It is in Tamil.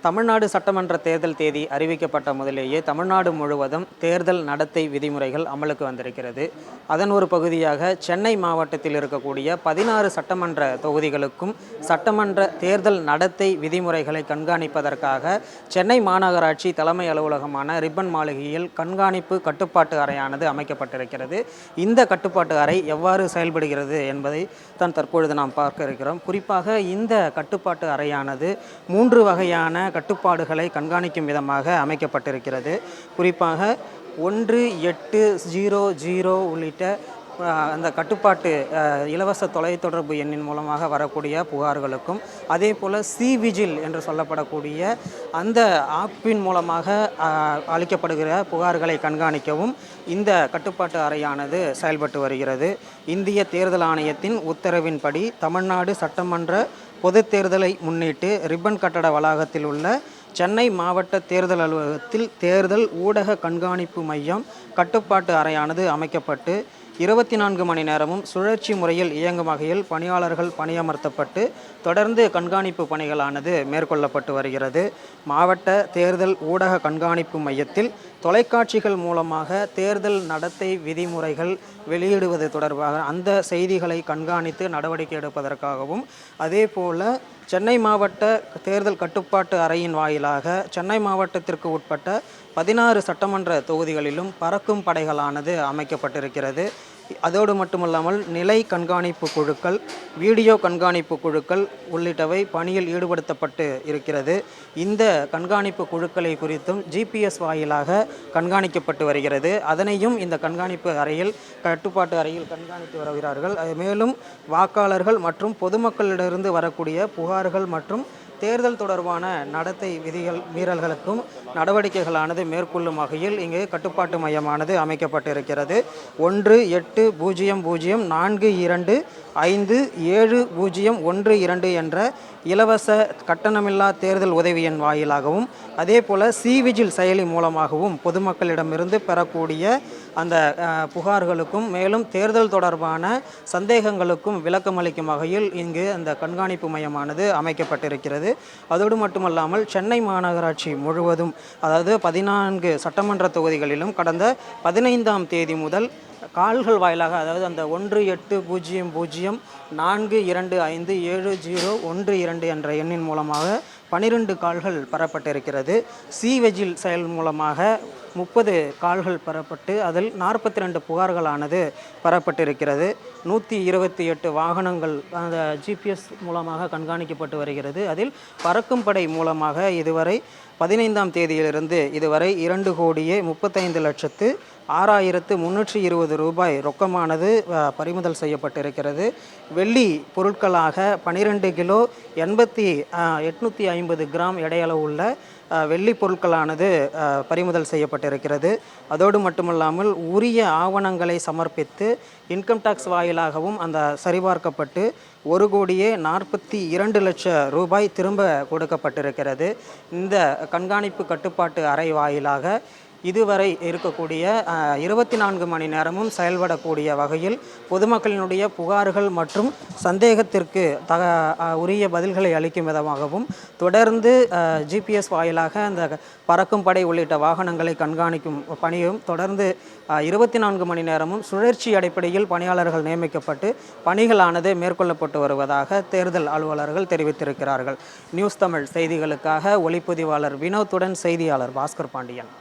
தமிழ்நாடு சட்டமன்ற தேர்தல் தேதி அறிவிக்கப்பட்ட முதலேயே தமிழ்நாடு முழுவதும் தேர்தல் நடத்தை விதிமுறைகள் அமலுக்கு வந்திருக்கிறது. அதன் ஒரு பகுதியாக சென்னை மாவட்டத்தில் இருக்கக்கூடிய 16 சட்டமன்ற தொகுதிகளுக்கும் சட்டமன்ற தேர்தல் நடத்தை விதிமுறைகளை கண்காணிப்பதற்காக சென்னை மாநகராட்சி தலைமை அலுவலகமான ரிப்பன் மாளிகையில் கண்காணிப்பு கட்டுப்பாட்டு அறையானது அமைக்கப்பட்டிருக்கிறது. இந்த கட்டுப்பாட்டு அறை எவ்வாறு செயல்படுகிறது என்பதை தான் தற்பொழுது நாம் பார்க்க இருக்கிறோம். குறிப்பாக இந்த கட்டுப்பாட்டு அறையானது 3 வகையான கட்டுப்பாடுகளை கண்காணிக்கும் விதமாக அமைக்கப்பட்டிருக்கிறது. குறிப்பாக 1800 உள்ளிட்ட அந்த கட்டுப்பாட்டு இலவச தொலைத்தொடர்பு எண்ணின் மூலமாக வரக்கூடிய புகார்களுக்கும், அதே போல் விஜில் என்று சொல்லப்படக்கூடிய அந்த ஆப்பின் மூலமாக அளிக்கப்படுகிற புகார்களை கண்காணிக்கவும் இந்த கட்டுப்பாட்டு அறையானது செயல்பட்டு வருகிறது. இந்திய தேர்தல் ஆணையத்தின் உத்தரவின்படி தமிழ்நாடு சட்டமன்ற பொது தேர்தலை முன்னிட்டு ரிப்பன் கட்டட வளாகத்தில் உள்ள சென்னை மாவட்ட தேர்தல் அலுவலகத்தில் தேர்தல் ஊடக கண்காணிப்பு மையம் கட்டுப்பாட்டு அறையானது அமைக்கப்பட்டு 24 மணி நேரமும் சுழற்சி முறையில் இயங்கும் வகையில் பணியாளர்கள் பணியமர்த்தப்பட்டு தொடர்ந்து கண்காணிப்பு பணிகளானது மேற்கொள்ளப்பட்டு வருகிறது. மாவட்ட தேர்தல் ஊடக கண்காணிப்பு மையத்தில் தொலைக்காட்சிகள் மூலமாக தேர்தல் நடத்தை விதிமுறைகள் வெளியிடுவது தொடர்பாக அந்த செய்திகளை கண்காணித்து நடவடிக்கை எடுப்பதற்காகவும், அதே போல சென்னை மாவட்ட தேர்தல் கட்டுப்பாட்டு அறையின் வாயிலாக சென்னை மாவட்டத்திற்கு உட்பட்ட 16 சட்டமன்ற தொகுதிகளிலும் பறக்கும் படைகளானது அமைக்கப்பட்டிருக்கிறது. அதோடு மட்டுமல்லாமல் நிலை கண்காணிப்பு குழுக்கள், வீடியோ கண்காணிப்பு குழுக்கள் உள்ளிட்டவை பணியில் ஈடுபடுத்தப்பட்டு இருக்கிறது. இந்த கண்காணிப்பு குழுக்களை குறித்தும் GPS வாயிலாக கண்காணிக்கப்பட்டு வருகிறது. அதனையும் இந்த கண்காணிப்பு அறையில் கட்டுப்பாட்டு அறையில் கண்காணித்து வருகிறார்கள். மேலும் வாக்காளர்கள் மற்றும் பொதுமக்களிடமிருந்து வரக்கூடிய புகார்கள் மற்றும் தேர்தல் தொடர்பான நடத்தை விதிகள் மீறல்களுக்கும் நடவடிக்கைகளானது மேற்கொள்ளும் வகையில் இங்கே கட்டுப்பாட்டு மையமானது அமைக்கப்பட்டிருக்கிறது. 1800425712 என்ற இலவச கட்டணமில்லா தேர்தல் உதவி எண் வாயிலாகவும், அதே போல் விஜில் செயலி மூலமாகவும் பொதுமக்களிடமிருந்து பெறக்கூடிய அந்த புகார்களுக்கும் மேலும் தேர்தல் தொடர்பான சந்தேகங்களுக்கும் விளக்கமளிக்கும் வகையில் இங்கு அந்த கண்காணிப்பு மையமானது அமைக்கப்பட்டிருக்கிறது. அதோடு மட்டுமல்லாமல் சென்னை மாநகராட்சி முழுவதும், அதாவது 14 சட்டமன்ற தொகுதிகளிலும் கடந்த 15ஆம் தேதி முதல் கால்கள் வாயிலாக, அதாவது அந்த 180042570112 என்ற எண்ணின் மூலமாக 12 கால்கள் பெறப்பட்டிருக்கிறது. விஜில் செயல் மூலமாக 30 கால்கள் பெறப்பட்டு அதில் 42 புகார்களானது பெறப்பட்டிருக்கிறது. 128 வாகனங்கள் அந்த GPS மூலமாக கண்காணிக்கப்பட்டு வருகிறது. அதில் பறக்கும் படை மூலமாக இதுவரை 15ஆம் தேதியிலிருந்து இதுவரை 2,35,06,320 ரூபாய் ரொக்கமானது பறிமுதல் செய்யப்பட்டிருக்கிறது. வெள்ளி பொருட்களாக 12 கிலோ 850 கிராம் எடையளவு உள்ள வெள்ளி பொருட்களானது பறிமுதல் செய்யப்பட்டிருக்கிறது. அதோடு மட்டுமல்லாமல் உரிய ஆவணங்களை சமர்ப்பித்து இன்கம் டேக்ஸ் வாயிலாகவும் அந்த சரிபார்க்கப்பட்டு 1,42,00,000 ரூபாய் திரும்ப கொடுக்கப்பட்டிருக்கிறது. இந்த கண்காணிப்பு கட்டுப்பாட்டு அறை வாயிலாக இதுவரை இருக்கக்கூடிய 24 மணி நேரமும் செயல்படக்கூடிய வகையில் பொதுமக்களினுடைய புகார்கள் மற்றும் சந்தேகத்திற்கு உரிய பதில்களை அளிக்கும் விதமாகவும் தொடர்ந்து GPS வாயிலாக அந்த பறக்கும் படை உள்ளிட்ட வாகனங்களை கண்காணிக்கும் பணியும் தொடர்ந்து 24 மணி நேரமும் சுழற்சி அடிப்படையில் பணியாளர்கள் நியமிக்கப்பட்டு பணிகளானது மேற்கொள்ளப்பட்டு வருவதாக தேர்தல் அலுவலர்கள் தெரிவித்திருக்கிறார்கள். நியூஸ் தமிழ் செய்திகளுக்காக ஒளிப்பதிவாளர் வினோத்துடன் செய்தியாளர் பாஸ்கர் பாண்டியன்.